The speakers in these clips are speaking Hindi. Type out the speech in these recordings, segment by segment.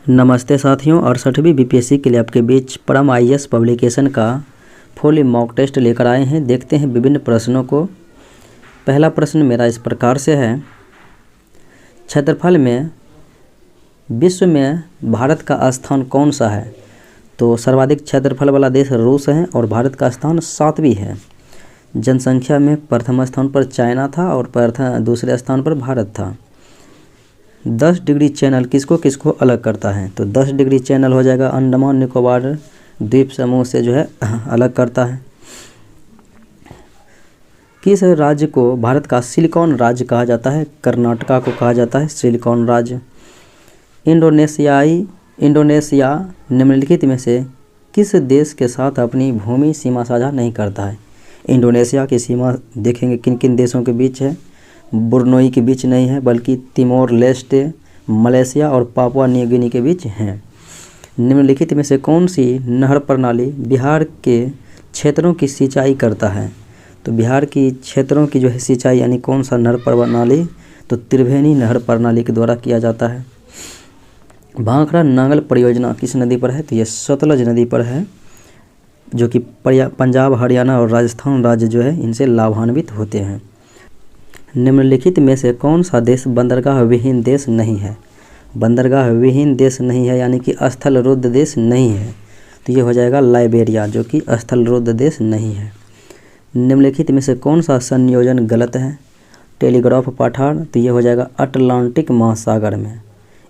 नमस्ते साथियों, 68वीं बीपीएससी के लिए आपके बीच परम आईएएस पब्लिकेशन का फुल मॉक टेस्ट लेकर आए हैं। देखते हैं विभिन्न प्रश्नों को। पहला प्रश्न मेरा इस प्रकार से है, क्षेत्रफल में विश्व में भारत का स्थान कौन सा है? तो सर्वाधिक क्षेत्रफल वाला देश रूस है और भारत का स्थान 7वीं है। जनसंख्या में प्रथम स्थान पर चाइना था और दूसरे स्थान पर भारत था। 10 डिग्री चैनल किसको किसको अलग करता है? तो 10 डिग्री चैनल हो जाएगा अंडमान निकोबार द्वीप समूह से जो है अलग करता है। किस राज्य को भारत का सिलिकॉन राज्य कहा जाता है? कर्नाटका को कहा जाता है सिलिकॉन राज्य। इंडोनेशिया निम्नलिखित में से किस देश के साथ अपनी भूमि सीमा साझा नहीं करता है? इंडोनेशिया की सीमा देखेंगे किन किन देशों के बीच है। बुर्नोई के बीच नहीं है, बल्कि तिमोर लेस्टे, मलेशिया और पापुआ न्यू गिनी के बीच हैं। निम्नलिखित में से कौन सी नहर प्रणाली बिहार के क्षेत्रों की सिंचाई करता है? तो बिहार की क्षेत्रों की जो है सिंचाई यानी कौन सा नहर प्रणाली? तो त्रिवेणी नहर प्रणाली के द्वारा किया जाता है। भाखड़ा नांगल परियोजना किस नदी पर है? तो ये सतलज नदी पर है, जो कि पंजाब, हरियाणा और राजस्थान राज्य जो है इनसे लाभान्वित होते हैं। निम्नलिखित में से कौन सा देश बंदरगाह विहीन देश नहीं है? बंदरगाह विहीन देश नहीं है यानी कि स्थल रुद्ध देश नहीं है, तो ये हो जाएगा लाइबेरिया, जो कि स्थल रुद्ध देश नहीं है। निम्नलिखित में से कौन सा संयोजन गलत है? टेलीग्राफ पठार, तो ये हो जाएगा अटलांटिक महासागर में,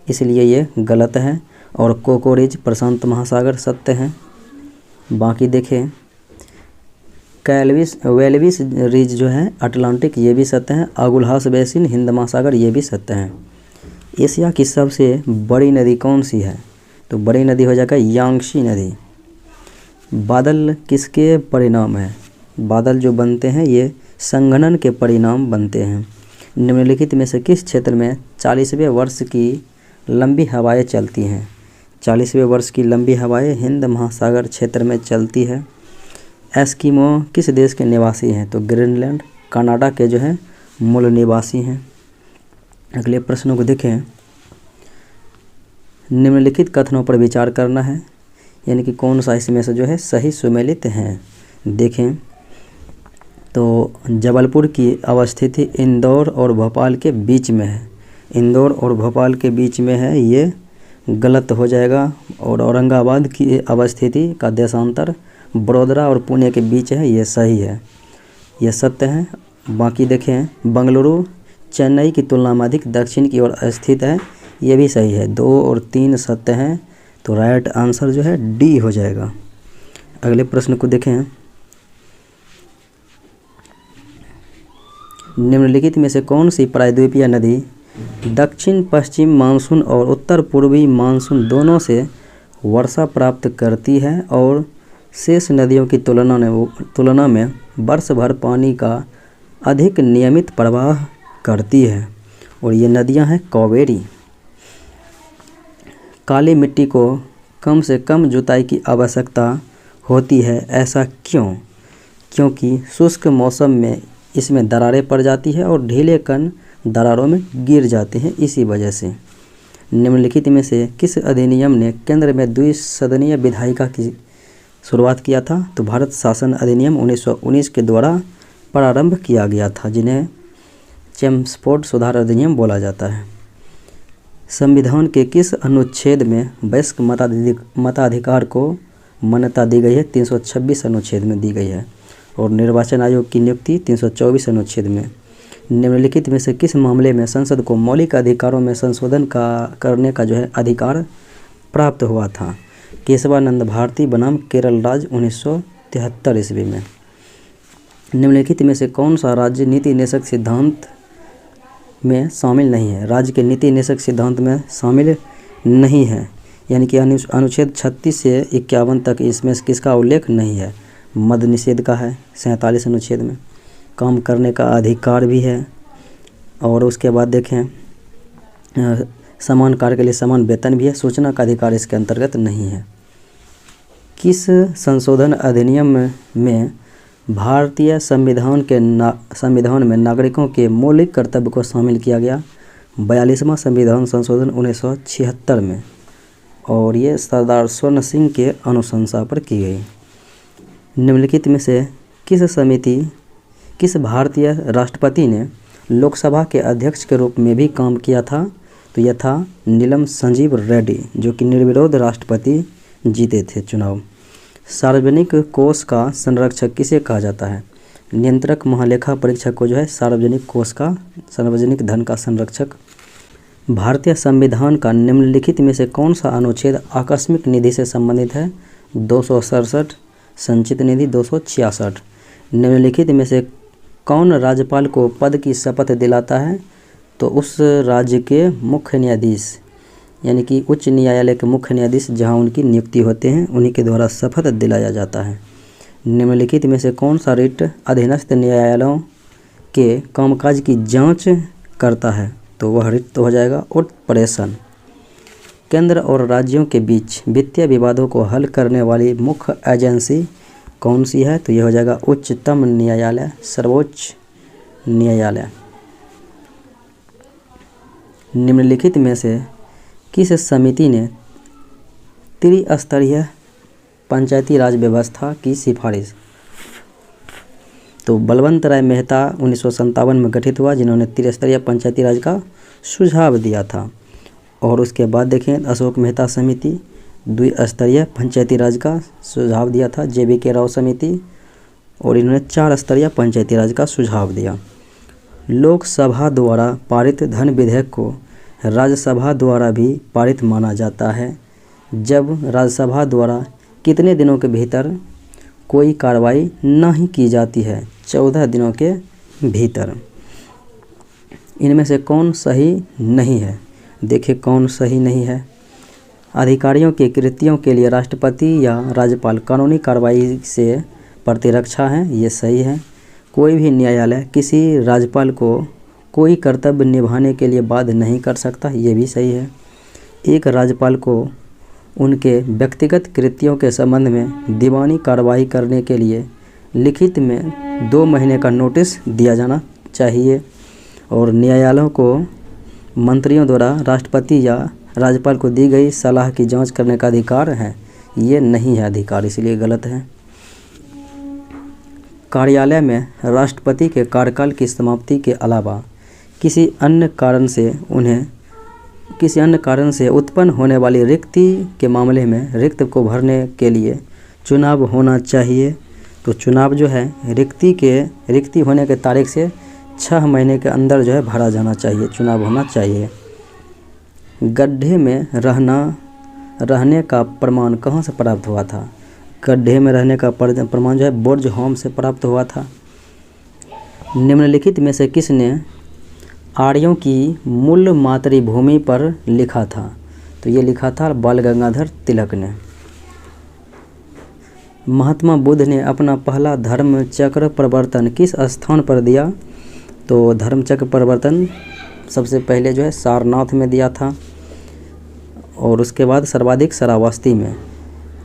इसलिए ये गलत है। और कोकोरिज प्रशांत महासागर सत्य है। बाकी देखें, वेल्विस रिज जो है अटलांटिक, ये भी सत्य है। अगुलहास बेसिन हिंद महासागर, ये भी सत्य है। एशिया की सबसे बड़ी नदी कौन सी है? तो बड़ी नदी हो जाएगा यांगशी नदी। बादल किसके परिणाम है? बादल जो बनते हैं ये संघनन के परिणाम बनते हैं। निम्नलिखित में से किस क्षेत्र में 40वें वर्ष की लंबी हवाएं चलती हैं? 40वें वर्ष की लंबी हवाएं हिंद महासागर क्षेत्र में चलती है। एस्किमो किस देश के निवासी हैं? तो ग्रीनलैंड, कनाडा के जो है मूल निवासी हैं। अगले प्रश्नों को देखें। निम्नलिखित कथनों पर विचार करना है, यानी कि कौन सा इसमें से जो है सही सुमेलित हैं। देखें तो जबलपुर की अवस्थिति इंदौर और भोपाल के बीच में है। इंदौर और भोपाल के बीच में है, ये गलत हो जाएगा। और औरंगाबाद की अवस्थिति का देशांतर बड़ोदरा और पुणे के बीच है, ये सही है, ये सत्य है। बाकी देखें, बेंगलुरु चेन्नई की तुलना में अधिक दक्षिण की ओर स्थित है, ये भी सही है। 2 और 3 सत्य हैं, तो राइट आंसर जो है डी हो जाएगा। अगले प्रश्न को देखें। निम्नलिखित में से कौन सी प्रायद्वीपीय नदी दक्षिण पश्चिम मानसून और उत्तर पूर्वी मानसून दोनों से वर्षा प्राप्त करती है और शेष नदियों की तुलना में वर्ष भर पानी का अधिक नियमित प्रवाह करती है? और ये नदियां हैं कावेरी। काली मिट्टी को कम से कम जुताई की आवश्यकता होती है, ऐसा क्यों? क्योंकि शुष्क मौसम में इसमें दरारें पड़ जाती है और ढीले कण दरारों में गिर जाते हैं, इसी वजह से। निम्नलिखित में से किस अधिनियम ने केंद्र में द्विसदनीय विधायिका की शुरुआत किया था? तो भारत शासन अधिनियम 1919 के द्वारा प्रारंभ किया गया था, जिन्हें चेम्सफोर्ड सुधार अधिनियम बोला जाता है। संविधान के किस अनुच्छेद में वयस्क मताधिकार को मान्यता दी गई है? 326 अनुच्छेद में दी गई है। और निर्वाचन आयोग की नियुक्ति 324 अनुच्छेद में। निम्नलिखित में से किस मामले में संसद को मौलिक अधिकारों में संशोधन करने का जो है अधिकार प्राप्त हुआ था? केशवानंद भारती बनाम केरल राज्य 1973 ईस्वी में। निम्नलिखित में से कौन सा राज्य नीति निषेध सिद्धांत में शामिल नहीं है? राज्य के नीति निषेध सिद्धांत में शामिल नहीं है, यानी कि अनुच्छेद 36 से 51 तक इसमें किसका उल्लेख नहीं है? मद निषेध का है 47 अनुच्छेद में। काम करने का अधिकार भी है। और उसके बाद देखें, समान कार्य के लिए समान वेतन भी है। सूचना का अधिकार इसके अंतर्गत नहीं है। किस संशोधन अधिनियम में भारतीय संविधान में नागरिकों के मौलिक कर्तव्य को शामिल किया गया? 42वां संविधान संशोधन 1976 में। और ये सरदार स्वर्ण सिंह के अनुशंसा पर की गई। निम्नलिखित में से किस भारतीय राष्ट्रपति ने लोकसभा के अध्यक्ष के रूप में भी काम किया था? तो यह था नीलम संजीव रेड्डी, जो कि निर्विरोध राष्ट्रपति जीते थे चुनाव। सार्वजनिक कोष का संरक्षक किसे कहा जाता है? नियंत्रक महालेखा परीक्षक को जो है सार्वजनिक कोष का, सार्वजनिक धन का संरक्षक। भारतीय संविधान का निम्नलिखित में से कौन सा अनुच्छेद आकस्मिक निधि से संबंधित है? 267, संचित निधि 266। निम्नलिखित में से कौन राज्यपाल को पद की शपथ दिलाता है? तो उस राज्य के मुख्य न्यायाधीश, यानी कि उच्च न्यायालय के मुख्य न्यायाधीश जहां उनकी नियुक्ति होते हैं, उन्हीं के द्वारा शपथ दिलाया जाता है। निम्नलिखित में से कौन सा रिट अधीनस्थ न्यायालयों के कामकाज की जांच करता है? तो वह रिट तो हो जाएगा उत्प्रेषण। केंद्र और राज्यों के बीच वित्तीय विवादों को हल करने वाली मुख्य एजेंसी कौन सी है? तो यह हो जाएगा उच्चतम न्यायालय, सर्वोच्च न्यायालय। निम्नलिखित में से किस समिति ने त्रिस्तरीय पंचायती राज व्यवस्था की सिफारिश? तो बलवंत राय मेहता 1957 में गठित हुआ, जिन्होंने त्रिस्तरीय पंचायती राज का सुझाव दिया था। और उसके बाद देखें अशोक मेहता समिति द्विस्तरीय पंचायती राज का सुझाव दिया था, JBK राव समिति, और इन्होंने 4 स्तरीय पंचायती राज का सुझाव दिया। लोकसभा द्वारा पारित धन विधेयक को राज्यसभा द्वारा भी पारित माना जाता है जब राज्यसभा द्वारा कितने दिनों के भीतर कोई कार्रवाई नहीं की जाती है? 14 दिनों के भीतर। इनमें से कौन सही नहीं है? देखिए कौन सही नहीं है। अधिकारियों की कृतियों के लिए राष्ट्रपति या राज्यपाल कानूनी कार्रवाई से प्रतिरक्षा है, ये सही है। कोई भी न्यायालय किसी राज्यपाल को कोई कर्तव्य निभाने के लिए बाध्य नहीं कर सकता, ये भी सही है। एक राज्यपाल को उनके व्यक्तिगत कृतियों के संबंध में दीवानी कार्रवाई करने के लिए लिखित में 2 महीने का नोटिस दिया जाना चाहिए। और न्यायालयों को मंत्रियों द्वारा राष्ट्रपति या राज्यपाल को दी गई सलाह की जांच करने का अधिकार है, ये नहीं है अधिकार, इसलिए गलत है। कार्यालय में राष्ट्रपति के कार्यकाल की समाप्ति के अलावा किसी अन्य कारण से उत्पन्न होने वाली रिक्ति के मामले में रिक्त को भरने के लिए चुनाव होना चाहिए। तो चुनाव जो है रिक्ति होने के तारीख से 6 महीने के अंदर जो है भरा जाना चाहिए, चुनाव होना चाहिए। गड्ढे में रहने का प्रमाण कहाँ से प्राप्त हुआ था? गड्ढे में रहने का प्रमाण जो है बुर्ज होम से प्राप्त हुआ था। निम्नलिखित में से किसने आर्यों की मूल मातृभूमि पर लिखा था? तो ये लिखा था बाल गंगाधर तिलक ने। महात्मा बुद्ध ने अपना पहला धर्म चक्र प्रवर्तन किस स्थान पर दिया? तो धर्म चक्र प्रवर्तन सबसे पहले जो है सारनाथ में दिया था, और उसके बाद सर्वाधिक श्रावस्ती में।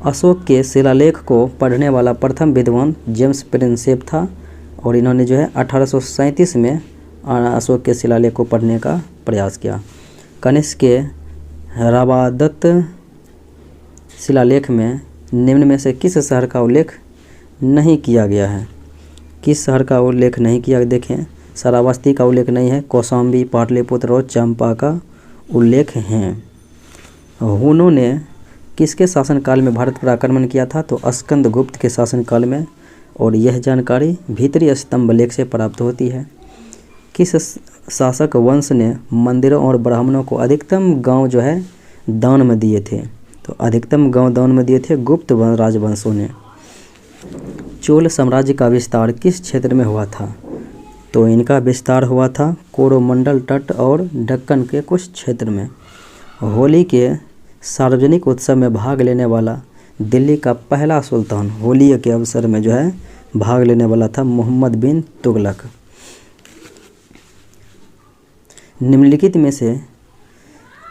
अशोक के शिलालेख को पढ़ने वाला प्रथम विद्वान जेम्स प्रिंसेप था, और इन्होंने जो है 1837 में अशोक के शिलालेख को पढ़ने का प्रयास किया। कनिष्क के रावादत्त शिलालेख में निम्न में से किस शहर का उल्लेख नहीं किया गया है? किस शहर का उल्लेख नहीं किया? देखें श्रावस्ती का उल्लेख नहीं है, कौशाम्बी, पाटलिपुत्र और चंपा का उल्लेख है। हुनों ने किसके शासनकाल में भारत पर आक्रमण किया था? तो स्कंदगुप्त के शासनकाल में, और यह जानकारी भीतरी स्तंभ लेख से प्राप्त होती है। किस शासक वंश ने मंदिरों और ब्राह्मणों को अधिकतम गांव जो है दान में दिए थे? तो अधिकतम गांव दान में दिए थे गुप्त राजवंशों ने। चोल साम्राज्य का विस्तार किस क्षेत्र में हुआ था? तो इनका विस्तार हुआ था कोरोमंडल तट और दक्कन के कुछ क्षेत्र में। होली के सार्वजनिक उत्सव में भाग लेने वाला दिल्ली का पहला सुल्तान होली के अवसर में जो है भाग लेने वाला था मोहम्मद बिन तुगलक। निम्नलिखित में से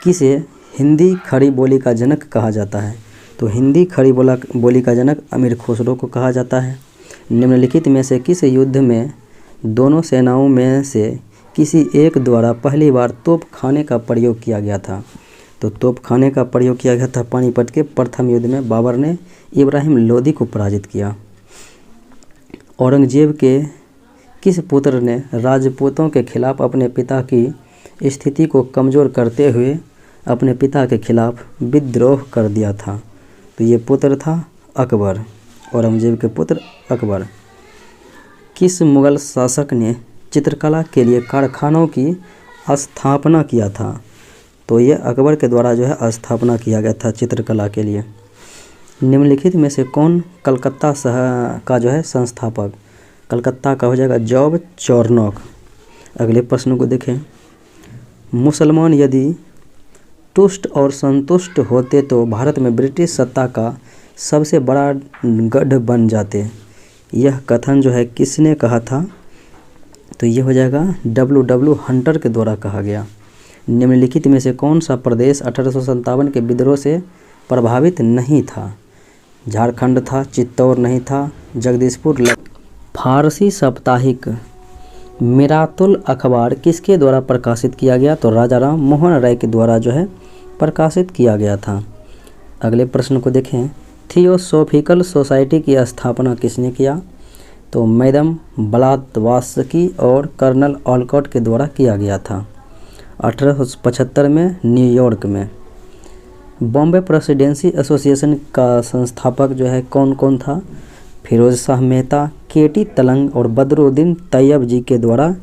किसे हिंदी खड़ी बोली का जनक कहा जाता है? तो हिंदी खड़ी बोली का जनक अमीर खुसरो को कहा जाता है। निम्नलिखित में से किस युद्ध में दोनों सेनाओं में से किसी एक द्वारा पहली बार तोप खाने का प्रयोग किया गया था? तो तोपखाने का प्रयोग किया गया था पानीपत के प्रथम युद्ध में। बाबर ने इब्राहिम लोदी को पराजित किया। औरंगजेब के किस पुत्र ने राजपूतों के खिलाफ अपने पिता की स्थिति को कमज़ोर करते हुए अपने पिता के खिलाफ विद्रोह कर दिया था? तो ये पुत्र था अकबर, औरंगजेब के पुत्र अकबर। किस मुग़ल शासक ने चित्रकला के लिए कारखानों की स्थापना किया था? तो ये अकबर के द्वारा जो है स्थापना किया गया था चित्रकला के लिए। निम्नलिखित में से कौन कलकत्ता शहर का जो है संस्थापक? कलकत्ता का हो जाएगा जॉब चौरनॉक। अगले प्रश्न को देखें। मुसलमान यदि तुष्ट और संतुष्ट होते तो भारत में ब्रिटिश सत्ता का सबसे बड़ा गढ़ बन जाते। यह कथन जो है किसने कहा था? तो ये हो जाएगा W हंटर के द्वारा कहा गया। निम्नलिखित में से कौन सा प्रदेश 1857 के विद्रोह से प्रभावित नहीं था? झारखंड था, चित्तौड़ नहीं था, जगदीशपुर। फारसी साप्ताहिक मिरातुल अखबार किसके द्वारा प्रकाशित किया गया? तो राजा राम मोहन राय के द्वारा जो है प्रकाशित किया गया था। अगले प्रश्न को देखें। थियोसॉफिकल सोसाइटी की स्थापना किसने किया? तो मैडम ब्लावात्स्की और कर्नल ऑलकॉट के द्वारा किया गया था 1875 में न्यूयॉर्क में। बॉम्बे प्रेसिडेंसी एसोसिएशन का संस्थापक जो है कौन कौन था? फिरोज शाह मेहता, केटी तलंग और बदरुद्दीन तैयब जी के द्वारा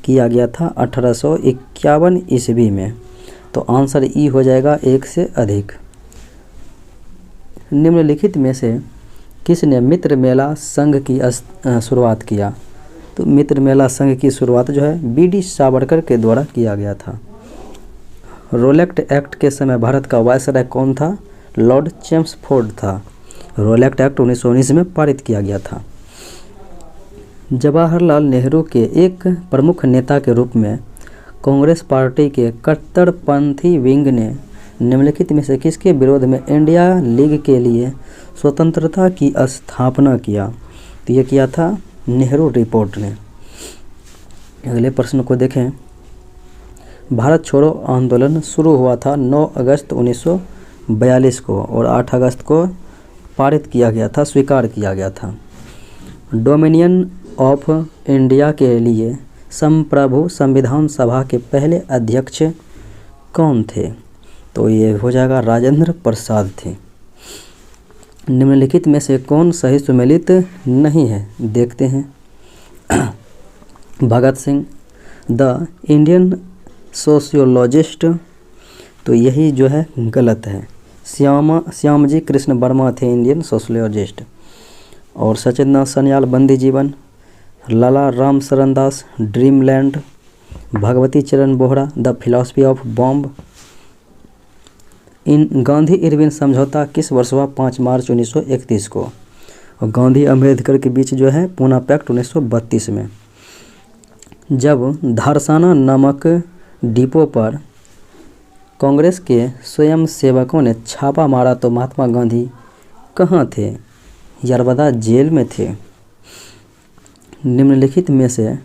किया गया था 1851 ईस्वी में। तो आंसर ई हो जाएगा 1 से अधिक। निम्नलिखित में से किसने मित्र मेला संघ की शुरुआत किया? तो मित्र मेला संघ की शुरुआत जो है BD सावरकर के द्वारा किया गया था। रोलेक्ट एक्ट के समय भारत का वायसराय कौन था? लॉर्ड चेम्सफोर्ड था। रोलेक्ट एक्ट 1919 में पारित किया गया था। जवाहरलाल नेहरू के एक प्रमुख नेता के रूप में कांग्रेस पार्टी के कट्टरपंथी विंग ने निम्नलिखित में से किसके विरोध में इंडिया लीग के लिए स्वतंत्रता की स्थापना किया? तो ये किया था नेहरू रिपोर्ट ने। अगले प्रश्न को देखें। भारत छोड़ो आंदोलन शुरू हुआ था 9 अगस्त 1942 को और 8 अगस्त को पारित किया गया था, स्वीकार किया गया था। डोमिनियन ऑफ इंडिया के लिए संप्रभु संविधान सभा के पहले अध्यक्ष कौन थे? तो ये हो जाएगा राजेंद्र प्रसाद थे। निम्नलिखित में से कौन सही सुमेलित नहीं है? देखते हैं। Bhagat Singh, the Indian sociologist, तो यही जो है गलत है। श्यामजी कृष्ण वर्मा थे इंडियन सोशियोलॉजिस्ट। और सचिंद्रनाथ सन्याल बंदी जीवन, लाला राम शरण दास ड्रीमलैंड, भगवती चरण Bohra the philosophy of bomb. In Gandhi Irwin समझौता किस वर्ष हुआ? 5 मार्च 1931 को। और गांधी अम्बेडकर के बीच जो है पूना पैक्ट 1932 में। जब धारसाना नामक डिपो पर कांग्रेस के स्वयंसेवकों ने छापा मारा तो महात्मा गांधी कहाँ थे? यरवदा जेल में थे। निम्नलिखित में से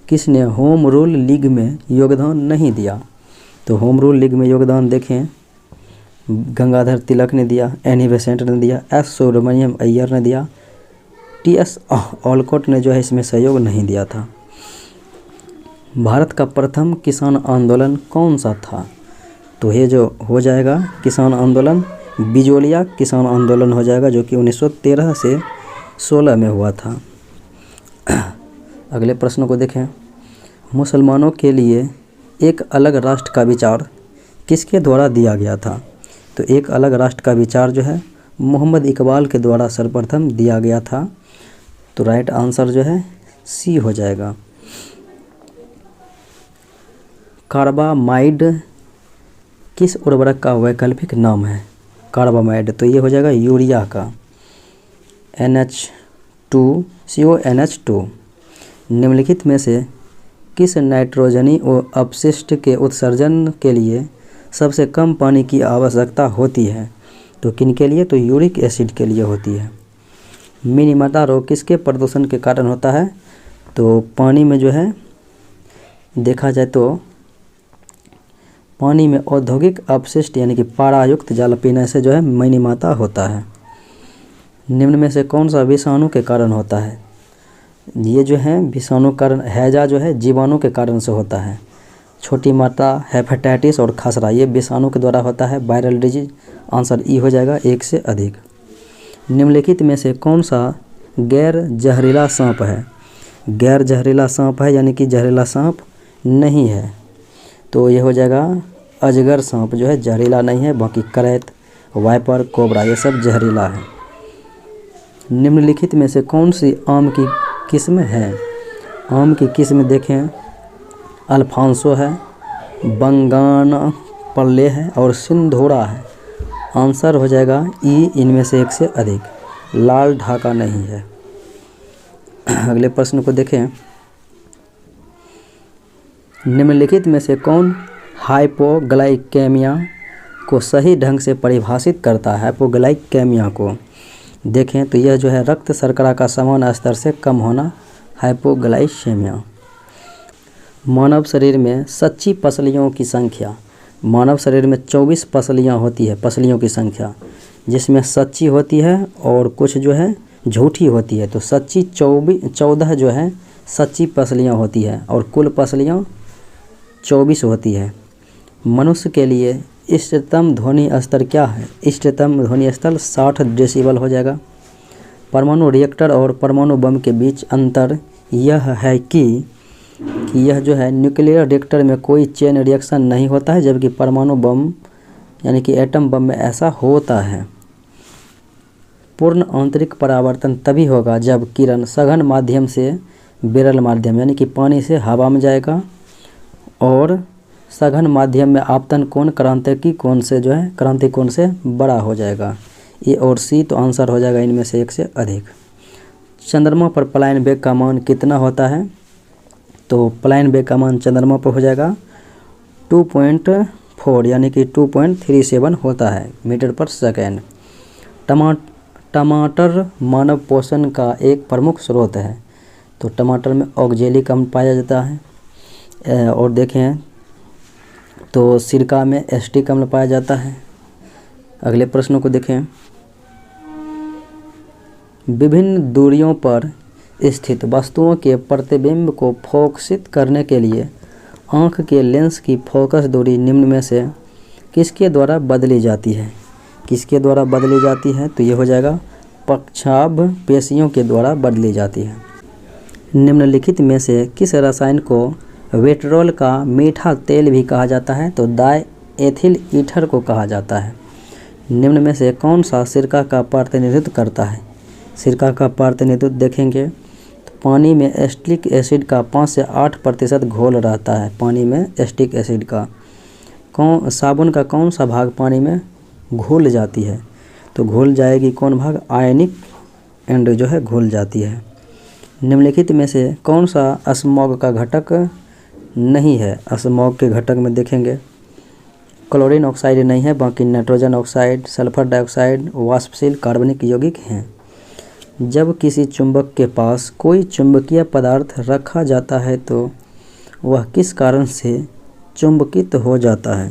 किसने होम रूल लीग में योगदान नहीं दिया? तो होम रूल लीग में योगदान देखें। गंगाधर तिलक ने दिया, एनी बेसेंट ने दिया, S सुब्रमण्यम अय्यर ने दिया, TS ऑलकॉट ने जो है इसमें सहयोग नहीं दिया था। भारत का प्रथम किसान आंदोलन कौन सा था? तो ये जो हो जाएगा किसान आंदोलन बिजोलिया किसान आंदोलन हो जाएगा, जो कि 1913 से 16 में हुआ था। अगले प्रश्न को देखें। मुसलमानों के लिए एक अलग राष्ट्र का विचार किसके द्वारा दिया गया था? तो एक अलग राष्ट्र का विचार जो है मोहम्मद इकबाल के द्वारा सर्वप्रथम दिया गया था। तो राइट आंसर जो है C हो जाएगा। कार्बामाइड किस उर्वरक का वैकल्पिक नाम है? कार्बामाइड, तो ये हो जाएगा यूरिया का CONH2। निम्नलिखित में से किस नाइट्रोजनी अपशिष्ट के उत्सर्जन के लिए सबसे कम पानी की आवश्यकता होती है? तो किन के लिए? तो यूरिक एसिड के लिए होती है। मिनीमाटा रोग किसके प्रदूषण के कारण होता है? तो पानी में जो है देखा जाए तो पानी में औद्योगिक अपशिष्ट यानी कि पारायुक्त जल पीने से जो है मणिमाता होता है। निम्न में से कौन सा विषाणु के कारण होता है? ये जो है विषाणु कारण हैजा जो है जीवाणु के कारण से होता है। छोटी मात्रा हेपेटाइटिस और खसरा ये विषाणु के द्वारा होता है। वायरल डिजीज आंसर ई हो जाएगा, एक से अधिक। निम्नलिखित में से कौन सा गैर जहरीला सांप है? गैर जहरीला सांप है यानी कि जहरीला सांप नहीं है, तो ये हो जाएगा अजगर सांप जो है जहरीला नहीं है। बाकी करैत, वाइपर, कोबरा ये सब जहरीला है। निम्नलिखित में से कौन सी आम की किस्म है? आम की किस्म देखें, अल्फांसो है, बंगाना पल्ले है और सिंधोरा है। आंसर हो जाएगा ई, इनमें से एक से अधिक। लाल ढाका नहीं है। अगले प्रश्न को देखें, निम्नलिखित में से कौन हाइपोग्लाइकेमिया को सही ढंग से परिभाषित करता है? हाइपोग्लाइकेमिया को देखें तो यह जो है रक्त शर्करा का समान स्तर से कम होना, हाइपोग्लाइसेमिया। मानव शरीर में सच्ची पसलियों की संख्या, मानव शरीर में 24 पसलियाँ होती है, पसलियों की संख्या, जिसमें सच्ची होती है और कुछ जो है झूठी होती है। तो सच्ची 14 जो है सच्ची पसलियाँ होती है और कुल पसलियाँ 24 होती है। मनुष्य के लिए इष्टतम ध्वनि स्तर क्या है? इष्टतम ध्वनि स्तर 60 डेसिबल हो जाएगा। परमाणु रिएक्टर और परमाणु बम के बीच अंतर यह है कि यह जो है न्यूक्लियर रिएक्टर में कोई चेन रिएक्शन नहीं होता है, जबकि परमाणु बम यानी कि एटम बम में ऐसा होता है। पूर्ण आंतरिक परावर्तन तभी होगा जब किरण सघन माध्यम से विरल माध्यम यानी कि पानी से हवा में जाएगा और सघन माध्यम में आपतन कोण क्रांतिकी कोण से जो है क्रांतिक कोण से बड़ा हो जाएगा। ए और सी, तो आंसर हो जाएगा इनमें से एक से अधिक। चंद्रमा पर पलायन वेग का मान कितना होता है? तो पलायन वेग का मान चंद्रमा पर हो जाएगा 2.4 यानी कि 2.37 होता है मीटर पर सेकेंड। टमाटर मानव पोषण का एक प्रमुख स्रोत है, तो टमाटर में ऑक्जेलिक अम्ल पाया जाता है। और देखें तो सिरका में एसिटिक अम्ल पाया जाता है। अगले प्रश्नों को देखें, विभिन्न दूरियों पर स्थित वस्तुओं के प्रतिबिंब को फोकसित करने के लिए आँख के लेंस की फोकस दूरी निम्न में से किसके द्वारा बदली जाती है? किसके द्वारा बदली जाती है? तो ये हो जाएगा पक्षाभ पेशियों के द्वारा बदली जाती है। निम्नलिखित में से किस रसायन को वेट्रोल का मीठा तेल भी कहा जाता है? तो डाई एथिल ईथर को कहा जाता है। निम्न में से कौन सा सिरका का प्रतिनिधित्व करता है? सिरका का प्रतिनिधित्व देखेंगे तो पानी में एसिटिक एसिड का 5 से 8% घोल रहता है। पानी में एसिटिक एसिड का साबुन का कौन सा भाग पानी में घुल जाती है? तो घुल जाएगी कौन भाग? आयनिक एंड जो है घुल जाती है। निम्नलिखित में से कौन सा स्मॉग का घटक नहीं है? स्मॉग के घटक में देखेंगे क्लोरीन ऑक्साइड नहीं है, बाकी नाइट्रोजन ऑक्साइड, सल्फर डाइऑक्साइड, वाष्पशील कार्बनिक यौगिक हैं। जब किसी चुंबक के पास कोई चुंबकीय पदार्थ रखा जाता है तो वह किस कारण से चुंबकित हो जाता है?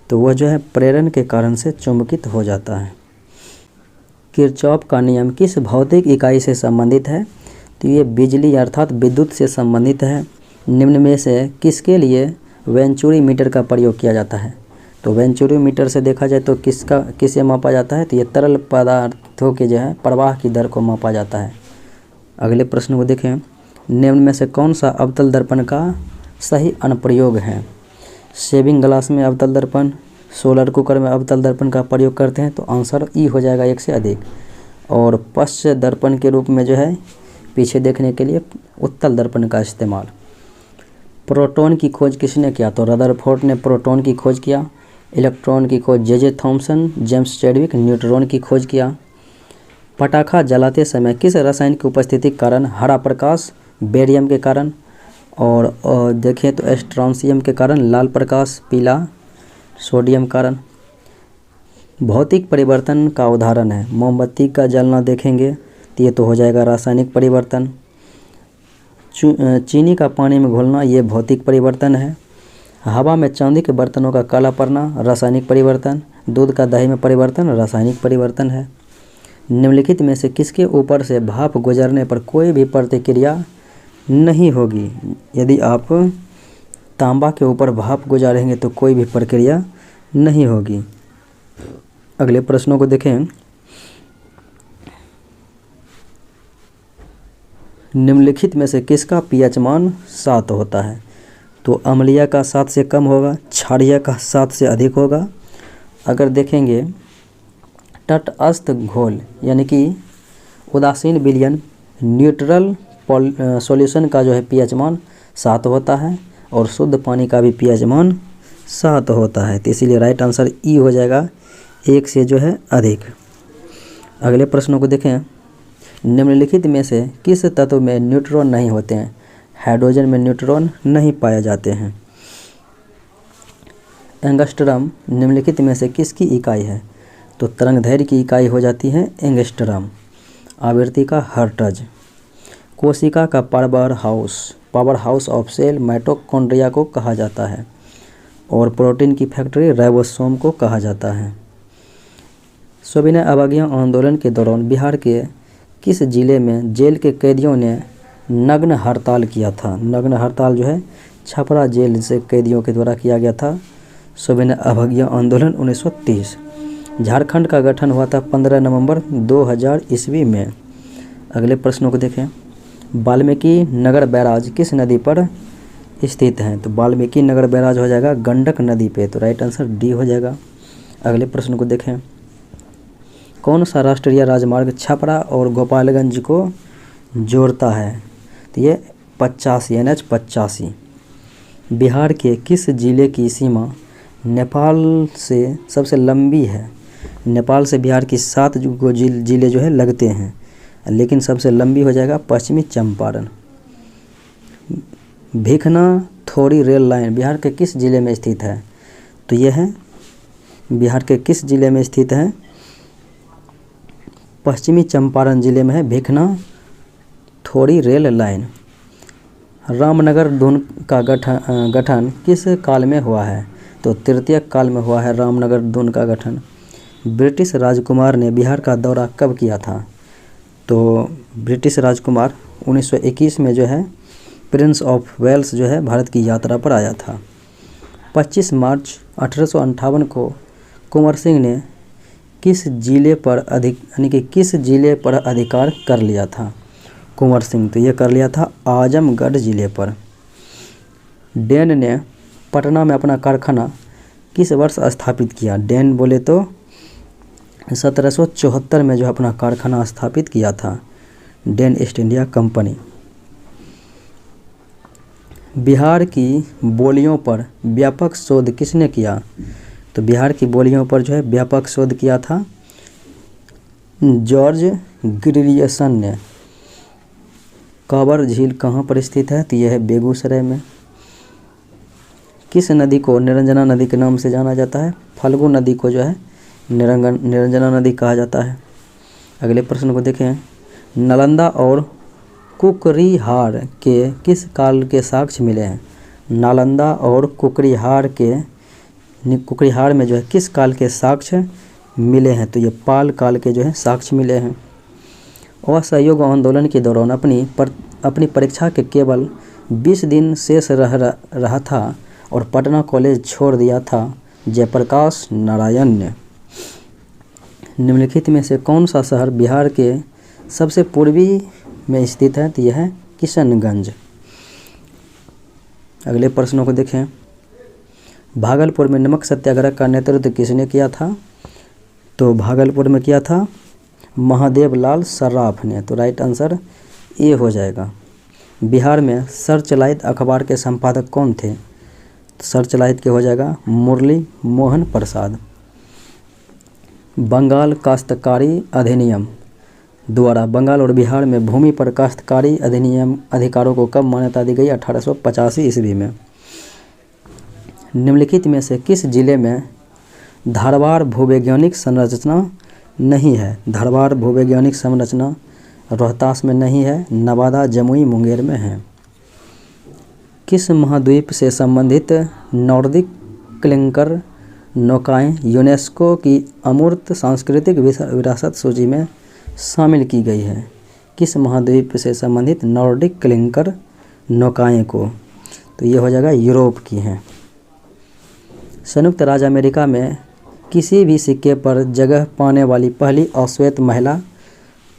तो वह जो है प्रेरण के कारण से चुंबकित हो जाता है। किरचॉफ का नियम किस भौतिक इकाई से संबंधित है? तो ये बिजली अर्थात विद्युत से संबंधित है। निम्न में से किसके लिए वेंचुरी मीटर का प्रयोग किया जाता है? तो वेंचुरी मीटर से देखा जाए तो किसे मापा जाता है? तो ये तरल पदार्थों के जो है प्रवाह की दर को मापा जाता है। अगले प्रश्न को देखें, निम्न में से कौन सा अवतल दर्पण का सही अनुप्रयोग है? शेविंग ग्लास में अवतल दर्पण, सोलर कुकर में अवतल दर्पण का प्रयोग करते हैं, तो आंसर ई हो जाएगा एक से अधिक। और पश्च दर्पण के रूप में जो है पीछे देखने के लिए उत्तल दर्पण का इस्तेमाल। प्रोटॉन की खोज किसने किया? तो रदरफोर्ड ने प्रोटॉन की खोज किया। इलेक्ट्रॉन की खोज J Thomson, James Chadwick neutron की खोज किया। पटाखा जलाते समय किस रसायन की उपस्थिति के कारण हरा प्रकाश? बेरियम के कारण। और देखें तो स्ट्रोंसियम के कारण लाल प्रकाश, पीला सोडियम कारण। भौतिक परिवर्तन का उदाहरण है मोमबत्ती का जलना, देखेंगे तो ये तो हो जाएगा रासायनिक परिवर्तन। चीनी का पानी में घुलना ये भौतिक परिवर्तन है। हवा में चांदी के बर्तनों का काला पड़ना रासायनिक परिवर्तन, दूध का दही में परिवर्तन रासायनिक परिवर्तन है। निम्नलिखित में से किसके ऊपर से भाप गुजरने पर कोई भी प्रतिक्रिया नहीं होगी? यदि आप तांबा के ऊपर भाप गुजारेंगे तो कोई भी प्रक्रिया नहीं होगी। अगले प्रश्नों को देखें। निम्नलिखित में से किसका पीएच मान 7 होता है? तो अम्लीय का 7 से कम होगा, क्षारीय का 7 से अधिक होगा। अगर देखेंगे तटस्थ घोल यानी कि उदासीन विलयन न्यूट्रल सॉल्यूशन का जो है पीएच मान 7 होता है और शुद्ध पानी का भी पीएच मान 7 होता है। तो इसीलिए राइट आंसर ई हो जाएगा, 1 से जो है अधिक। अगले प्रश्नों को देखें। निम्नलिखित में से किस तत्व में न्यूट्रॉन नहीं होते हैं? हाइड्रोजन में न्यूट्रॉन नहीं पाए जाते हैं। एंगस्ट्रम निम्नलिखित में से किसकी इकाई है? तो तरंगदैर्घ्य की इकाई हो जाती है एंगस्ट्रम। आवृत्ति का हर्ट्ज। कोशिका का power house of cell mitochondria को कहा जाता है और प्रोटीन की फैक्ट्री राइबोसोम को कहा जाता है। सविनय अवज्ञा आंदोलन के दौरान बिहार के किस जिले में जेल के कैदियों ने नग्न हड़ताल किया था? नग्न हड़ताल जो है छपरा जेल से कैदियों के द्वारा किया गया था। सविनय अवज्ञा आंदोलन 1930। झारखंड का गठन हुआ था 15 नवंबर 2000 ईस्वी में। अगले प्रश्नों को देखें। वाल्मीकि नगर बैराज किस नदी पर स्थित है? तो वाल्मीकि नगर बैराज हो जाएगा गंडक नदी पे। तो राइट आंसर डी हो जाएगा। अगले प्रश्न को देखें। कौन सा राष्ट्रीय राजमार्ग छपरा और गोपालगंज को जोड़ता है? तो ये 85 NH 85। बिहार के किस जिले की सीमा नेपाल से सबसे लंबी है? नेपाल से बिहार की 7 जिले जो है लगते हैं, लेकिन सबसे लंबी हो जाएगा पश्चिमी चंपारण। भिखना थोड़ी रेल लाइन बिहार के किस जिले में स्थित है? तो यह है बिहार के किस जिले में स्थित है? पश्चिमी चंपारण जिले में है भिखना थोड़ी रेल लाइन। रामनगर दून का गठन किस काल में हुआ है? तो तृतीय काल में हुआ है रामनगर दून का गठन। ब्रिटिश राजकुमार ने बिहार का दौरा कब किया था? तो ब्रिटिश राजकुमार 1921 में जो है प्रिंस ऑफ वेल्स जो है भारत की यात्रा पर आया था। 25 मार्च 1858 को कुंवर सिंह ने किस जिले पर अधिकार कर लिया था? कुंवर सिंह तो ये कर लिया था आजमगढ़ जिले पर। डेन ने पटना में अपना कारखाना किस वर्ष स्थापित किया? डेन बोले तो 1774 में जो अपना कारखाना स्थापित किया था, Dane East India Company. Bihar की बोलियों पर व्यापक शोध किसने किया? तो बिहार की बोलियों पर जो है व्यापक शोध किया था जॉर्ज ग्रियर्सन ने। कांवर झील कहाँ पर स्थित है? तो यह है बेगूसराय में। किस नदी को निरंजना नदी के नाम से जाना जाता है? फल्गु नदी को जो है निरंजना नदी कहा जाता है। अगले प्रश्न को देखें। नालंदा और कुकरीहार के किस काल के साक्ष्य मिले हैं? नालंदा और कुकरीहार में जो है किस काल के साक्ष्य मिले हैं? तो ये पाल काल के जो है साक्ष्य मिले हैं। असहयोग आंदोलन के दौरान अपनी परीक्षा के केवल 20 दिन शेष रहा था और पटना कॉलेज छोड़ दिया था जयप्रकाश नारायण ने। निम्नलिखित में से कौन सा शहर बिहार के सबसे पूर्वी में स्थित है? तो यह है किशनगंज। अगले प्रश्नों को देखें। भागलपुर में नमक सत्याग्रह का नेतृत्व किसने किया था? तो भागलपुर में किया था महादेव लाल सर्राफ ने। तो राइट आंसर ए हो जाएगा। बिहार में सर्चलाइट अखबार के संपादक कौन थे? तो सर्चलाइट के हो जाएगा मुरली मोहन प्रसाद। बंगाल काश्तकारी अधिनियम द्वारा बंगाल और बिहार में भूमि पर काश्तकारी अधिनियम अधिकारों को कब मान्यता दी गई? 1885 ईस्वी में। निम्नलिखित में से किस जिले में धारवाड़ भूवैज्ञानिक संरचना नहीं है? धारवाड़ भूवैज्ञानिक संरचना रोहतास में नहीं है, नवादा, जमुई, मुंगेर में है। किस महाद्वीप से संबंधित नॉर्दिक क्लिंकर नौकाएं यूनेस्को की अमूर्त सांस्कृतिक विरासत सूची में शामिल की गई है? किस महाद्वीप से संबंधित नॉर्डिक क्लिंकर नौकाएं को? तो ये हो जाएगा यूरोप की हैं। संयुक्त राज्य अमेरिका में किसी भी सिक्के पर जगह पाने वाली पहली अश्वेत महिला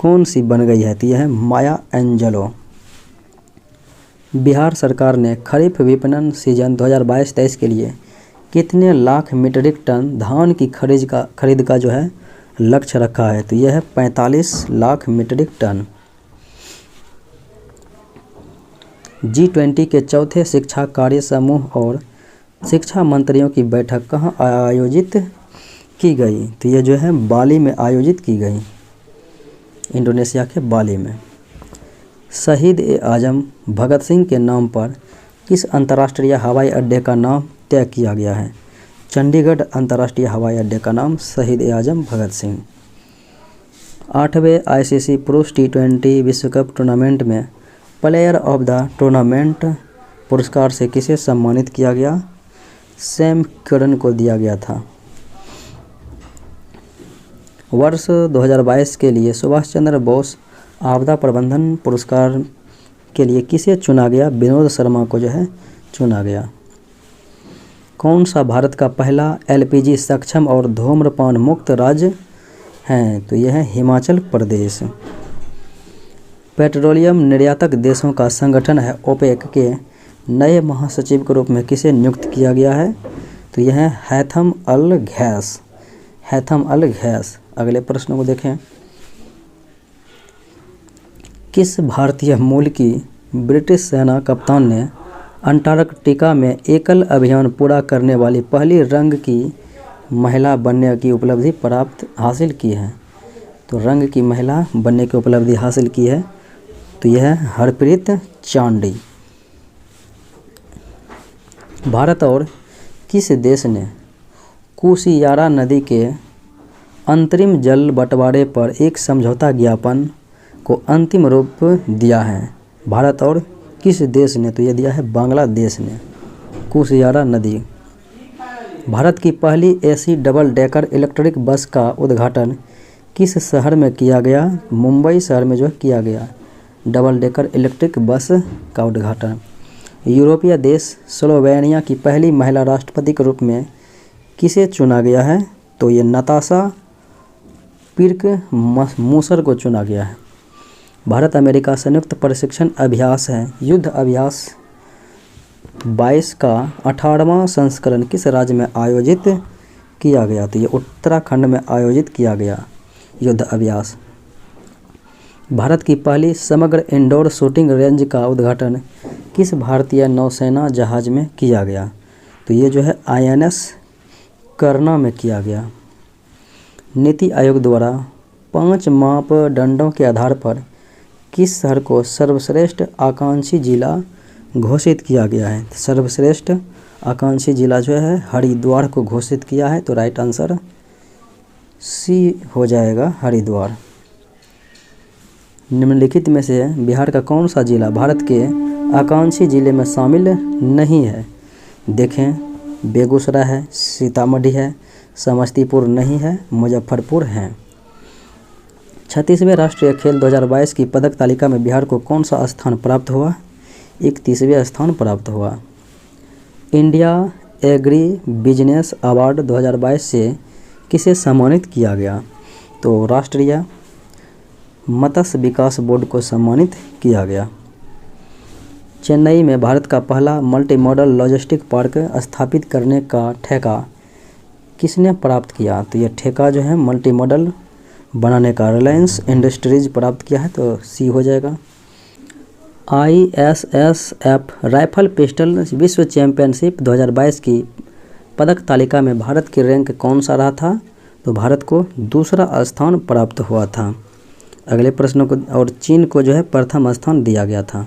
कौन सी बन गई है? तो यह है माया एंजेलो। बिहार सरकार ने खरीफ विपणन सीजन 2022-23 के लिए कितने लाख मीट्रिक टन धान की खरीद का जो है लक्ष्य रखा है? तो यह है 45 लाख मीट्रिक टन। G20 के चौथे शिक्षा कार्य समूह और शिक्षा मंत्रियों की बैठक कहाँ आयोजित की गई? तो ये जो है बाली में आयोजित की गई, इंडोनेशिया के बाली में। शहीद-ए-आजम भगत सिंह के नाम पर किस अंतर्राष्ट्रीय हवाई अड्डे का नाम तय किया गया है? चंडीगढ़ अंतर्राष्ट्रीय हवाई अड्डे का नाम शहीद-ए-आजम भगत सिंह। 8वें ICC पुरुष T20 विश्व कप टूर्नामेंट में प्लेयर ऑफ द टूर्नामेंट पुरस्कार से किसे सम्मानित किया गया? सैम करन को दिया गया था। वर्ष 2022 के लिए सुभाष चंद्र बोस आपदा प्रबंधन पुरस्कार के लिए किसे चुना गया? विनोद शर्मा को जो है चुना गया। कौन सा भारत का पहला LPG सक्षम और धूम्रपान मुक्त राज्य है? तो यह है हिमाचल प्रदेश। पेट्रोलियम निर्यातक देशों का संगठन है ओपेक के नए महासचिव के रूप में किसे नियुक्त किया गया है? तो यह है हैथम अल घैस। हैथम अल घैस। अगले प्रश्न को देखें। किस भारतीय मूल की ब्रिटिश सेना कप्तान ने अंटार्कटिका में एकल अभियान पूरा करने वाली पहली रंग की महिला बनने की उपलब्धि हासिल की है? तो रंग की महिला बनने की उपलब्धि हासिल की है, तो यह है हरप्रीत चांडी। भारत और किस देश ने कुशियारा नदी के अंतरिम जल बंटवारे पर एक समझौता ज्ञापन को अंतिम रूप दिया है? भारत और किस देश ने? तो यह दिया है बांग्लादेश ने, कुशियारा नदी। भारत की पहली AC double decker electric bus का उद्घाटन किस शहर में किया गया? मुंबई शहर में जो किया गया डबल डेकर इलेक्ट्रिक बस का उद्घाटन। यूरोपीय देश स्लोवेनिया की पहली महिला राष्ट्रपति के रूप में किसे चुना गया है? तो ये नताशा पिर्क मूसर को चुना गया है। भारत अमेरिका संयुक्त प्रशिक्षण अभ्यास है युद्ध अभ्यास 22 का 18वां संस्करण किस राज्य में आयोजित किया गया? तो ये उत्तराखंड में आयोजित किया गया युद्ध अभ्यास। भारत की पहली समग्र इंडोर शूटिंग रेंज का उद्घाटन किस भारतीय नौसेना जहाज में किया गया? तो ये जो है INS करना में किया गया। नीति आयोग द्वारा 5 मापदंडों के आधार पर किस शहर को सर्वश्रेष्ठ आकांक्षी जिला घोषित किया गया है? सर्वश्रेष्ठ आकांक्षी जिला जो है हरिद्वार को घोषित किया है, तो राइट आंसर C हो जाएगा हरिद्वार। निम्नलिखित में से बिहार का कौन सा जिला भारत के आकांक्षी जिले में शामिल नहीं है? देखें, बेगूसराय है, सीतामढ़ी है, समस्तीपुर नहीं है, मुजफ्फरपुर है। 36वें राष्ट्रीय खेल 2022 की पदक तालिका में बिहार को कौन सा स्थान प्राप्त हुआ? 31वें स्थान प्राप्त हुआ। इंडिया एग्री बिजनेस अवार्ड 2022 से किसे सम्मानित किया गया? तो राष्ट्रीय मत्स्य विकास बोर्ड को सम्मानित किया गया। चेन्नई में भारत का पहला मल्टी मॉडल लॉजिस्टिक पार्क स्थापित करने का ठेका किसने प्राप्त किया? तो यह ठेका जो है मल्टी मॉडल बनाने का रिलायंस इंडस्ट्रीज प्राप्त किया है, तो C हो जाएगा। ISSF राइफल पिस्टल विश्व चैंपियनशिप 2022 की पदक तालिका में भारत की रैंक कौन सा रहा था? तो भारत को दूसरा स्थान प्राप्त हुआ था। अगले प्रश्नों को, और चीन को जो है प्रथम स्थान दिया गया था।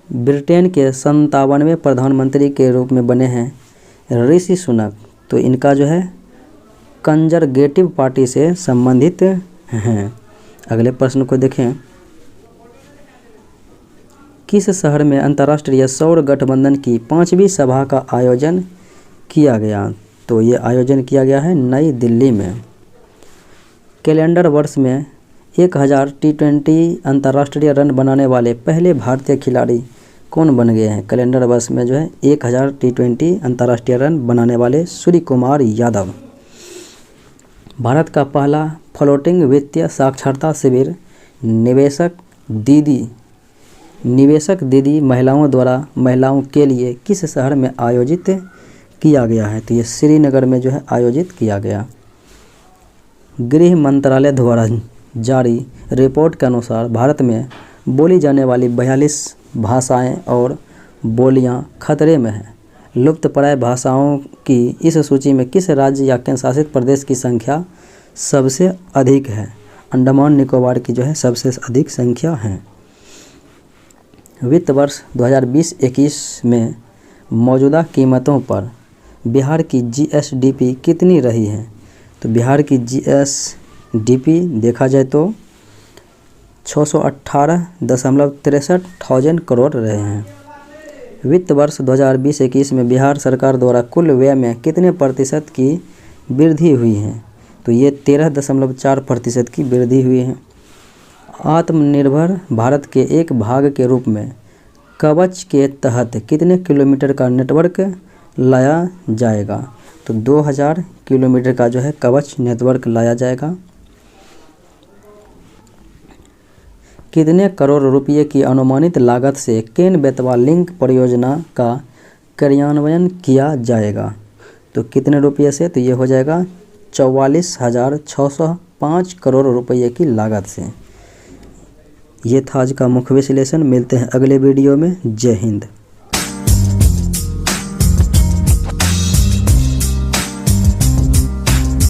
ब्रिटेन के 57वें प्रधानमंत्री के रूप में बने हैं ऋषि सुनक, तो इनका जो है कंजरवेटिव पार्टी से संबंधित हैं। अगले प्रश्न को देखें, किस शहर में अंतर्राष्ट्रीय सौर गठबंधन की 5वीं सभा का आयोजन किया गया? तो ये आयोजन किया गया है नई दिल्ली में। कैलेंडर वर्ष में 1000 T20 अंतर्राष्ट्रीय रन बनाने वाले पहले भारतीय खिलाड़ी कौन बन गए हैं? कैलेंडर वर्ष में जो है 1000 T20 अंतर्राष्ट्रीय रन बनाने वाले सूर्य कुमार यादव। भारत का पहला फ्लोटिंग वित्तीय साक्षरता शिविर निवेशक दीदी महिलाओं द्वारा महिलाओं के लिए किस शहर में आयोजित किया गया है? तो ये श्रीनगर में जो है आयोजित किया गया। गृह मंत्रालय द्वारा जारी रिपोर्ट के अनुसार भारत में बोली जाने वाली 42 भाषाएं और बोलियां खतरे में हैं। लुप्तप्राय भाषाओं की इस सूची में किस राज्य या केंद्र शासित प्रदेश की संख्या सबसे अधिक है? अंडमान निकोबार की जो है सबसे अधिक संख्या है। वित्त वर्ष 2020-21 में मौजूदा कीमतों पर बिहार की GSDP कितनी रही है? तो बिहार की GSDP देखा जाए तो 618.63 करोड़ रहे हैं। वित्त वर्ष 2020-21 में बिहार सरकार द्वारा कुल व्यय में कितने प्रतिशत की वृद्धि हुई है? तो ये 13.4% की वृद्धि हुई है। आत्मनिर्भर भारत के एक भाग के रूप में कवच के तहत कितने किलोमीटर का नेटवर्क लाया जाएगा? तो 2000 किलोमीटर का जो है कवच नेटवर्क लाया जाएगा। कितने करोड़ रुपए की अनुमानित लागत से केन बेतवा लिंक परियोजना का क्रियान्वयन किया जाएगा? तो कितने रुपये से? तो ये हो जाएगा 44,605 करोड़ रुपए की लागत से। ये था आज का मुख्य विश्लेषण। मिलते हैं अगले वीडियो में। जय हिंद।